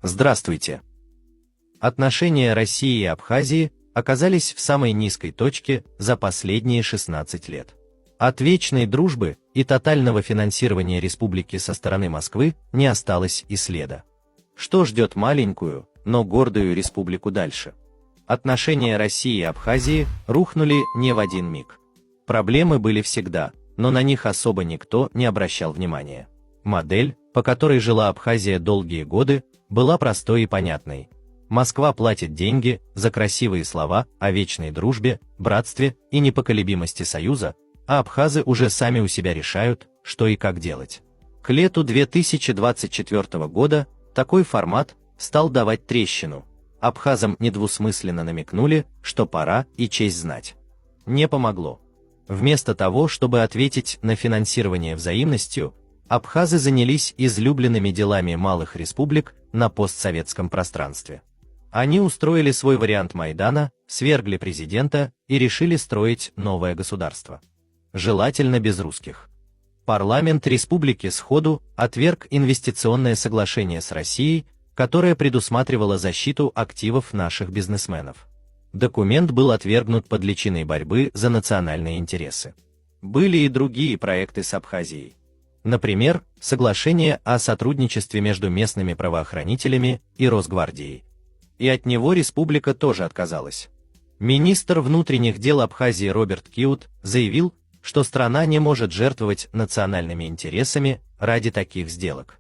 Здравствуйте! Отношения России и Абхазии оказались в самой низкой точке за последние 16 лет. От вечной дружбы и тотального финансирования республики со стороны Москвы не осталось и следа. Что ждет маленькую, но гордую республику дальше? Отношения России и Абхазии рухнули не в один миг. Проблемы были всегда, но на них особо никто не обращал внимания. Модель, по которой жила Абхазия долгие годы, была простой и понятной. Москва платит деньги за красивые слова о вечной дружбе, братстве и непоколебимости Союза, а абхазы уже сами у себя решают, что и как делать. К лету 2024 года такой формат стал давать трещину. Абхазам недвусмысленно намекнули, что пора и честь знать. Не помогло. Вместо того, чтобы ответить на финансирование взаимностью, абхазы занялись излюбленными делами малых республик на постсоветском пространстве. Они устроили свой вариант Майдана, свергли президента и решили строить новое государство. Желательно без русских. Парламент республики сходу отверг инвестиционное соглашение с Россией, которое предусматривало защиту активов наших бизнесменов. Документ был отвергнут под личиной борьбы за национальные интересы. Были и другие проекты с Абхазией. Например, соглашение о сотрудничестве между местными правоохранителями и Росгвардией. И от него республика тоже отказалась. Министр внутренних дел Абхазии Роберт Киут заявил, что страна не может жертвовать национальными интересами ради таких сделок.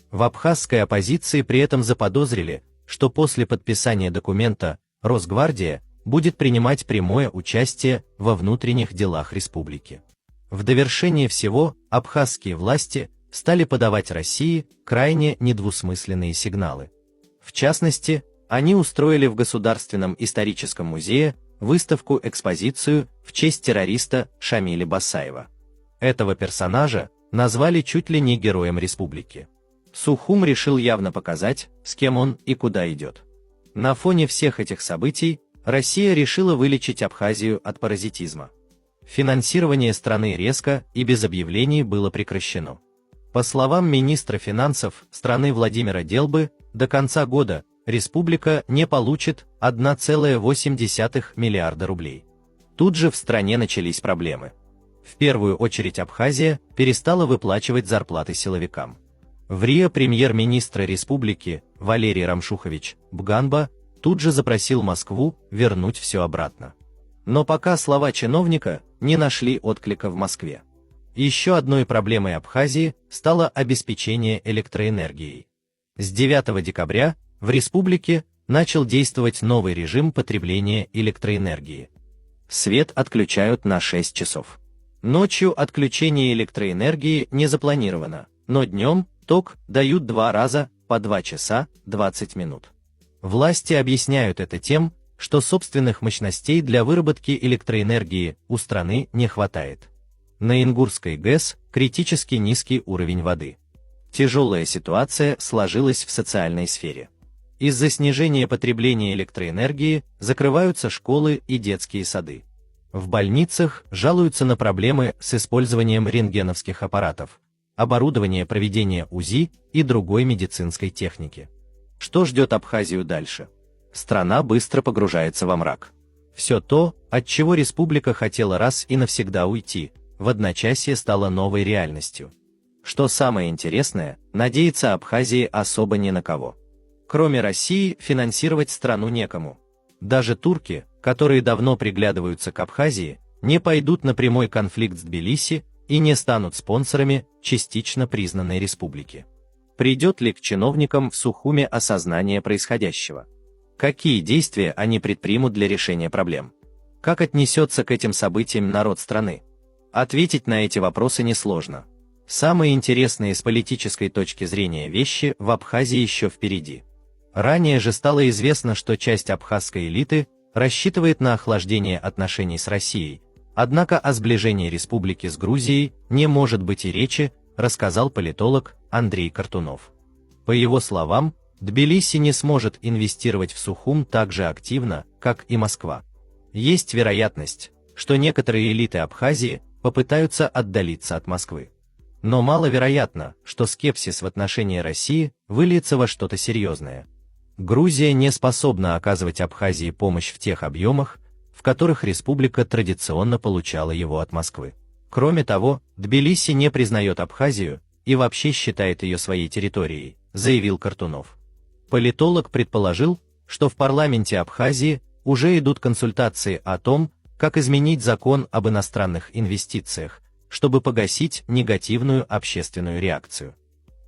В абхазской оппозиции при этом заподозрили, что после подписания документа Росгвардия будет принимать прямое участие во внутренних делах республики. В довершение всего, абхазские власти стали подавать России крайне недвусмысленные сигналы. В частности, они устроили в Государственном историческом музее выставку-экспозицию в честь террориста Шамиля Басаева. Этого персонажа назвали чуть ли не героем республики. Сухум решил явно показать, с кем он и куда идет. На фоне всех этих событий Россия решила вылечить Абхазию от паразитизма. Финансирование страны резко и без объявлений было прекращено. По словам министра финансов страны Владимира Делбы, до конца года республика не получит 1,8 миллиарда рублей. Тут же в стране начались проблемы. В первую очередь Абхазия перестала выплачивать зарплаты силовикам. В Рио премьер-министр республики Валерий Рамшухович Бганба тут же запросил Москву вернуть все обратно. Но пока слова чиновника не нашли отклика в Москве. Еще одной проблемой Абхазии стало обеспечение электроэнергией. С 9 декабря в республике начал действовать новый режим потребления электроэнергии. Свет отключают на 6 часов. Ночью отключение электроэнергии не запланировано, но днем ток дают 2 раза по 2 часа 20 минут. Власти объясняют это тем, что собственных мощностей для выработки электроэнергии у страны не хватает. На Ингурской ГЭС критически низкий уровень воды. Тяжелая ситуация сложилась в социальной сфере. Из-за снижения потребления электроэнергии закрываются школы и детские сады. В больницах жалуются на проблемы с использованием рентгеновских аппаратов, оборудования проведения УЗИ и другой медицинской техники. Что ждет Абхазию дальше? Страна быстро погружается во мрак. Все то, от чего республика хотела раз и навсегда уйти, в одночасье стало новой реальностью. Что самое интересное, надеяться Абхазии особо не на кого. Кроме России, финансировать страну некому. Даже турки, которые давно приглядываются к Абхазии, не пойдут на прямой конфликт с Тбилиси и не станут спонсорами частично признанной республики. Придет ли к чиновникам в Сухуме осознание происходящего? Какие действия они предпримут для решения проблем? Как отнесется к этим событиям народ страны? Ответить на эти вопросы несложно. Самые интересные с политической точки зрения вещи в Абхазии еще впереди. Ранее же стало известно, что часть абхазской элиты рассчитывает на охлаждение отношений с Россией, однако о сближении республики с Грузией не может быть и речи, рассказал политолог Андрей Картунов. По его словам, Тбилиси не сможет инвестировать в Сухум так же активно, как и Москва. Есть вероятность, что некоторые элиты Абхазии попытаются отдалиться от Москвы. Но маловероятно, что скепсис в отношении России выльется во что-то серьезное. Грузия не способна оказывать Абхазии помощь в тех объемах, в которых республика традиционно получала его от Москвы. Кроме того, Тбилиси не признает Абхазию и вообще считает ее своей территорией, заявил Картунов. Политолог предположил, что в парламенте Абхазии уже идут консультации о том, как изменить закон об иностранных инвестициях, чтобы погасить негативную общественную реакцию.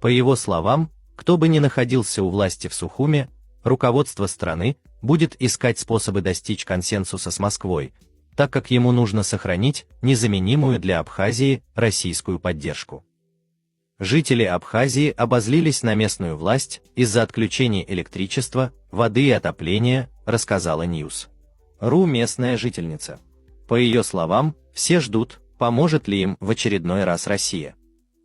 По его словам, кто бы ни находился у власти в Сухуме, руководство страны будет искать способы достичь консенсуса с Москвой, так как ему нужно сохранить незаменимую для Абхазии российскую поддержку. Жители Абхазии обозлились на местную власть из-за отключения электричества, воды и отопления, рассказала News.ru местная жительница. По ее словам, все ждут, поможет ли им в очередной раз Россия.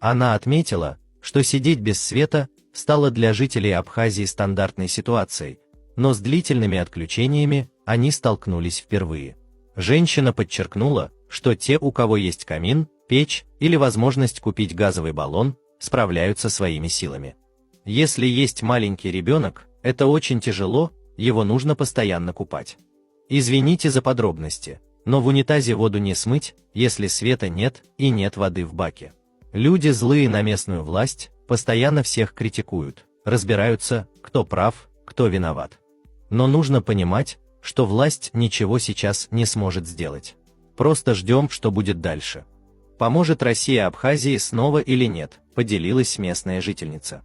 Она отметила, что сидеть без света стало для жителей Абхазии стандартной ситуацией, но с длительными отключениями они столкнулись впервые. Женщина подчеркнула, что те, у кого есть камин, печь или возможность купить газовый баллон, справляются своими силами. Если есть маленький ребенок, это очень тяжело, его нужно постоянно купать. Извините за подробности, но в унитазе воду не смыть, если света нет и нет воды в баке. Люди злые на местную власть, постоянно всех критикуют, разбираются, кто прав, кто виноват. Но нужно понимать, что власть ничего сейчас не сможет сделать. Просто ждем, что будет дальше. Поможет Россия Абхазии снова или нет, поделилась местная жительница.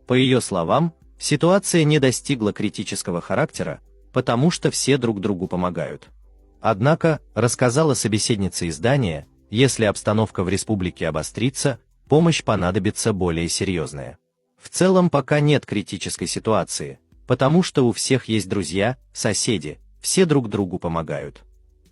По ее словам, ситуация не достигла критического характера, потому что все друг другу помогают. Однако, рассказала собеседница издания, если обстановка в республике обострится, помощь понадобится более серьезная. В целом пока нет критической ситуации, потому что у всех есть друзья, соседи, все друг другу помогают.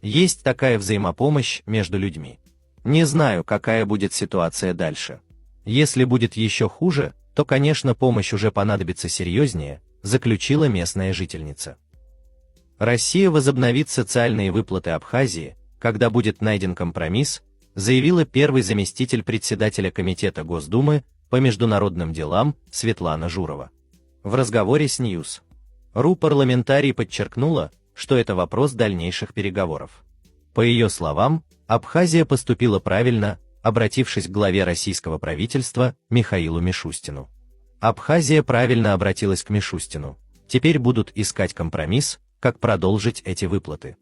Есть такая взаимопомощь между людьми. Не знаю, какая будет ситуация дальше. Если будет еще хуже, то, конечно, помощь уже понадобится серьезнее, заключила местная жительница. Россия возобновит социальные выплаты Абхазии, когда будет найден компромисс, заявила первый заместитель председателя Комитета Госдумы по международным делам Светлана Журова. В разговоре с News.ru парламентарий подчеркнула, что это вопрос дальнейших переговоров. По ее словам, Абхазия поступила правильно, обратившись к главе российского правительства Михаилу Мишустину. Абхазия правильно обратилась к Мишустину. Теперь будут искать компромисс, как продолжить эти выплаты.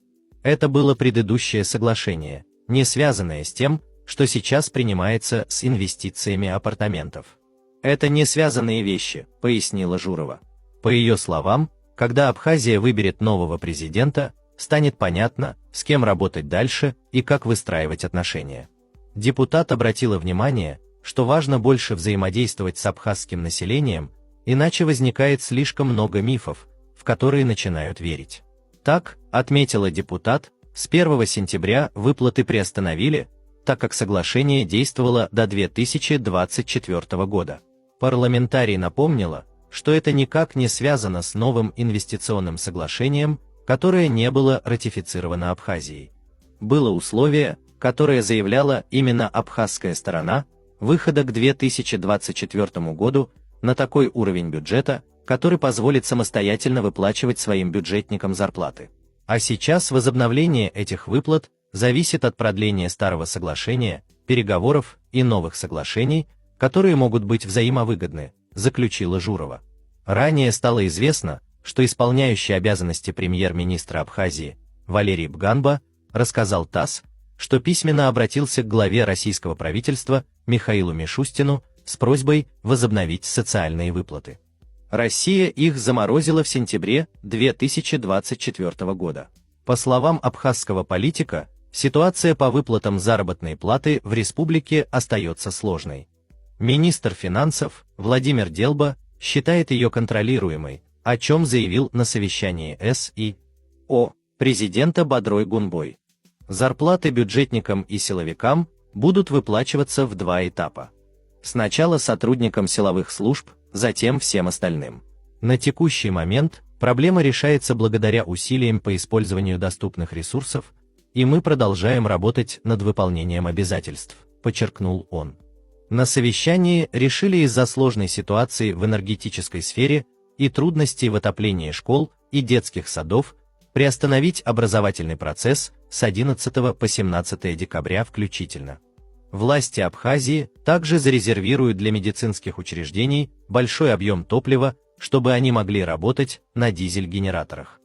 Это было предыдущее соглашение, не связанное с тем, что сейчас принимается с инвестициями апартаментов. Это не связанные вещи, пояснила Журова. По ее словам, когда Абхазия выберет нового президента, станет понятно, с кем работать дальше и как выстраивать отношения. Депутат обратила внимание, что важно больше взаимодействовать с абхазским населением, иначе возникает слишком много мифов, в которые начинают верить. Так, отметила депутат, с 1 сентября выплаты приостановили, так как соглашение действовало до 2024 года. Парламентарий напомнила, что это никак не связано с новым инвестиционным соглашением, которое не было ратифицировано Абхазией. Было условие, которое заявляла именно абхазская сторона, выхода к 2024 году на такой уровень бюджета, который позволит самостоятельно выплачивать своим бюджетникам зарплаты. А сейчас возобновление этих выплат зависит от продления старого соглашения, переговоров и новых соглашений, которые могут быть взаимовыгодны, заключила Журова. Ранее стало известно, что исполняющий обязанности премьер-министра Абхазии Валерий Бганба рассказал ТАСС, что письменно обратился к главе российского правительства Михаилу Мишустину с просьбой возобновить социальные выплаты. Россия их заморозила в сентябре 2024 года. По словам абхазского политика, ситуация по выплатам заработной платы в республике остается сложной. Министр финансов Владимир Делба считает ее контролируемой, о чем заявил на совещании СИО президента Бодрой Гунбой. Зарплаты бюджетникам и силовикам будут выплачиваться в 2 этапа. Сначала сотрудникам силовых служб, затем всем остальным. На текущий момент проблема решается благодаря усилиям по использованию доступных ресурсов, и мы продолжаем работать над выполнением обязательств, подчеркнул он. На совещании решили из-за сложной ситуации в энергетической сфере и трудностей в отоплении школ и детских садов приостановить образовательный процесс с 11 по 17 декабря включительно. Власти Абхазии также зарезервируют для медицинских учреждений большой объем топлива, чтобы они могли работать на дизель-генераторах.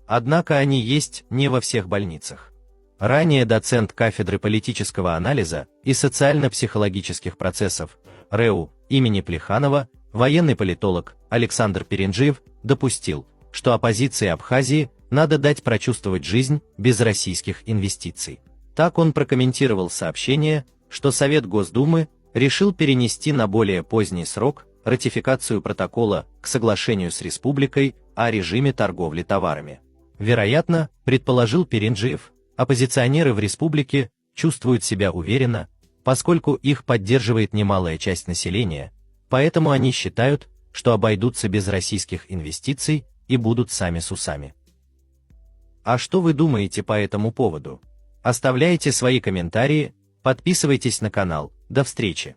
Однако они есть не во всех больницах. Ранее доцент кафедры политического анализа и социально-психологических процессов РЭУ имени Плеханова, военный политолог Александр Перенджиев допустил, что оппозиции Абхазии надо дать прочувствовать жизнь без российских инвестиций. Так он прокомментировал сообщение, что Совет Госдумы решил перенести на более поздний срок ратификацию протокола к соглашению с республикой о режиме торговли товарами. Вероятно, предположил Перенджиев, оппозиционеры в республике чувствуют себя уверенно, поскольку их поддерживает немалая часть населения, поэтому они считают, что обойдутся без российских инвестиций и будут сами с усами. А что вы думаете по этому поводу? Оставляйте свои комментарии, подписывайтесь на канал. До встречи!